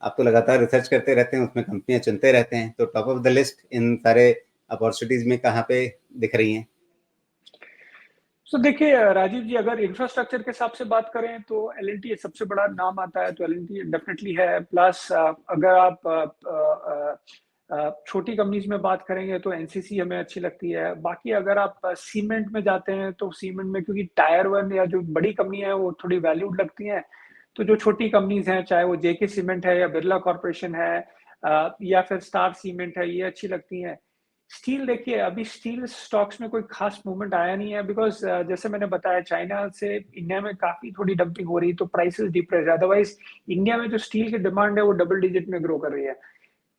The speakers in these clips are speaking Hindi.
आप तो लगातार रिसर्च करते रहते हैं, उसमें कंपनियां चुनते रहते हैं, तो टॉप ऑफ द लिस्ट इन सारे अपॉर्चुनिटीज में कहाँ पे दिख रही हैं? तो देखिए राजीव जी, अगर इंफ्रास्ट्रक्चर के हिसाब से बात करें तो एल सबसे बड़ा नाम आता है, तो एल डेफिनेटली है। प्लस अगर आप छोटी कंपनीज में बात करेंगे तो एनसीसी हमें अच्छी लगती है। बाकी अगर आप सीमेंट में जाते हैं तो सीमेंट में, क्योंकि टायर वन या जो बड़ी कंपनी है वो थोड़ी वैल्यूड लगती हैं, तो जो छोटी कंपनीज हैं, चाहे वो जेके सीमेंट है या बिरला कॉर्पोरेशन है या फिर स्टार सीमेंट है, ये अच्छी लगती हैं। स्टील देखिए, अभी स्टील स्टॉक्स में कोई खास मूवमेंट आया नहीं है, बिकॉज जैसे मैंने बताया, चाइना से इंडिया में काफी थोड़ी डंपिंग हो रही है, तो प्राइसेस डिप्रेस है। अदरवाइज इंडिया में जो स्टील की डिमांड है वो डबल डिजिट में ग्रो कर रही है।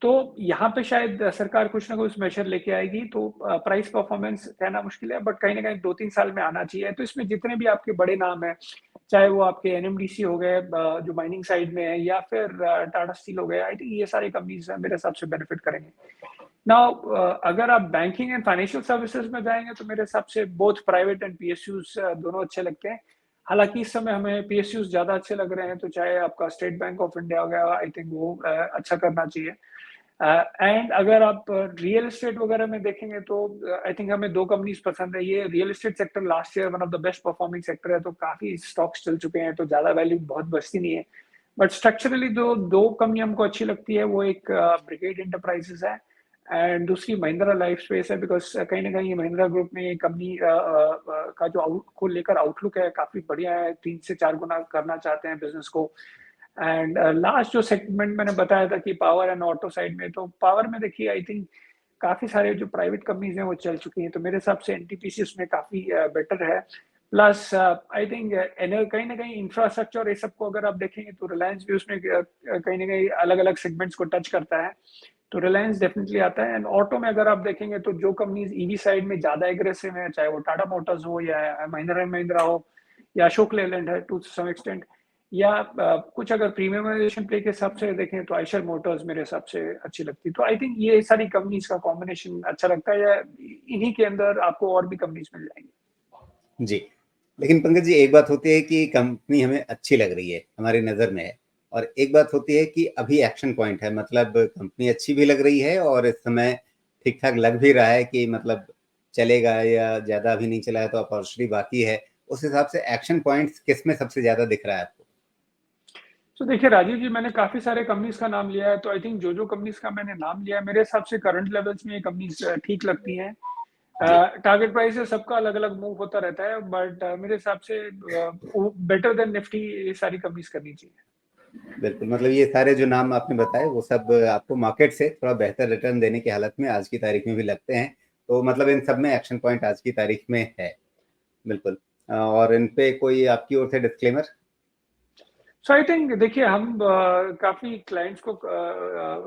तो यहाँ पे शायद सरकार कुछ ना कुछ मेजर लेके आएगी, तो प्राइस परफॉर्मेंस कहना मुश्किल है, बट कहीं ना कहीं 2-3 साल में आना चाहिए। तो इसमें जितने भी आपके बड़े नाम हैं, चाहे वो आपके एनएमडीसी हो गए जो माइनिंग साइड में है, या फिर टाटा स्टील हो गया, आई थिंक ये सारी कंपनीज मेरे हिसाब से बेनिफिट करेंगे। नाउ अगर आप बैंकिंग एंड फाइनेंशियल सर्विसेज में जाएंगे तो मेरे हिसाब से बोथ प्राइवेट एंड पीएसयूज दोनों अच्छे लगते हैं। हालांकि इस समय हमें पीएसयूज ज्यादा अच्छे लग रहे हैं, तो चाहे आपका स्टेट बैंक ऑफ इंडिया हो गया, आई थिंक वो अच्छा करना चाहिए। एंड अगर आप रियल एस्टेट वगैरह में देखेंगे तो आई थिंक हमें दो कंपनीज पसंद है। ये real estate sector last year one of the best performing sector है, तो काफी स्टॉक्स चल चुके हैं, तो ज्यादा वैल्यू बहुत बचती नहीं है। बट स्ट्रक्चरली जो दो कंपनी हमको अच्छी लगती है, वो एक ब्रिगेड इंटरप्राइजेस है एंड दूसरी महिंद्रा लाइफ स्पेस है। बिकॉज कहीं ना कहीं महिंद्रा ग्रुप में ये कंपनी का जो को लेकर आउटलुक है काफी बढ़िया है, 3 से 4 गुना करना चाहते हैं बिजनेस को। एंड लास्ट जो सेगमेंट मैंने बताया था कि पावर एंड ऑटो साइड में, तो पावर में देखिए आई थिंक काफी सारे जो प्राइवेट कंपनीज हैं वो चल चुकी हैं, तो मेरे हिसाब से एनटीपीसी उसमें काफी बेटर है। प्लस आई थिंक कहीं ना कहीं इंफ्रास्ट्रक्चर ये सबको अगर आप देखेंगे तो रिलायंस भी उसमें कहीं ना कहीं अलग अलग सेगमेंट्स को टच करता है, तो रिलायंस डेफिनेटली आता है। एंड ऑटो में अगर आप देखेंगे तो जो कंपनीज ईवी साइड में ज्यादा एग्रेसिव है, चाहे वो टाटा मोटर्स हो या महिंद्रा एंड महिंद्रा हो या अशोक लेलैंड है टू सम एक्सटेंट, या कुछ अगर प्रीमियमाइजेशन प्ले के हिसाब से देखें तो आयशर मोटर्स मेरे हिसाब से अच्छी लगती है। तो आई थिंक ये सारी कंपनीज का कॉम्बिनेशन अच्छा लगता है, या इन्हीं के अंदर आपको और भी कंपनीज मिल जाएंगी। जी। लेकिन पंकज जी, एक बात होती है कि कंपनी हमें अच्छी लग रही है, हमारी नज़र में है, और एक बात होती है कि अभी एक्शन पॉइंट है, मतलब कंपनी अच्छी भी लग रही है और इस समय ठीक-ठाक लग भी रहा है कि मतलब चलेगा, या ज़्यादा अभी नहीं चला है तो अपॉर्चुनिटी बाकी है। उस हिसाब से एक्शन पॉइंट्स किसमें सबसे ज़्यादा दिख रहा है आपको? तो देखिए राजीव जी, मैंने काफी सारे कंपनीज का नाम लिया है, तो आई थिंक जो जो कंपनीज का मैंने नाम लिया है, मेरे हिसाब से करंट लेवल्स में ये कंपनीज ठीक लगती हैं। जी, टारगेट प्राइस है सबका अलग अलग मूव होता रहता है, बट मेरे हिसाब से बेटर देन निफ्टी ये सारी कंपनीज करनी चाहिए। बिल्कुल, मतलब ये सारे जो नाम आपने बताए वो सब आपको मार्केट से थोड़ा बेहतर रिटर्न देने की हालत में आज की तारीख में भी लगते हैं। तो मतलब इन सब में एक्शन पॉइंट आज की तारीख में है। बिल्कुल। और इन पे कोई आपकी ओर से डिस्क्लेमर? सो आई थिंक देखिए, हम काफी क्लाइंट्स को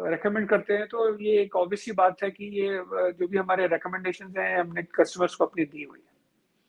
रेकमेंड करते हैं, तो ये एक ऑब्वियस सी बात है कि ये जो भी हमारे रिकमेंडेशंस हैं हमने कस्टमर्स को अपनी दी हुई है।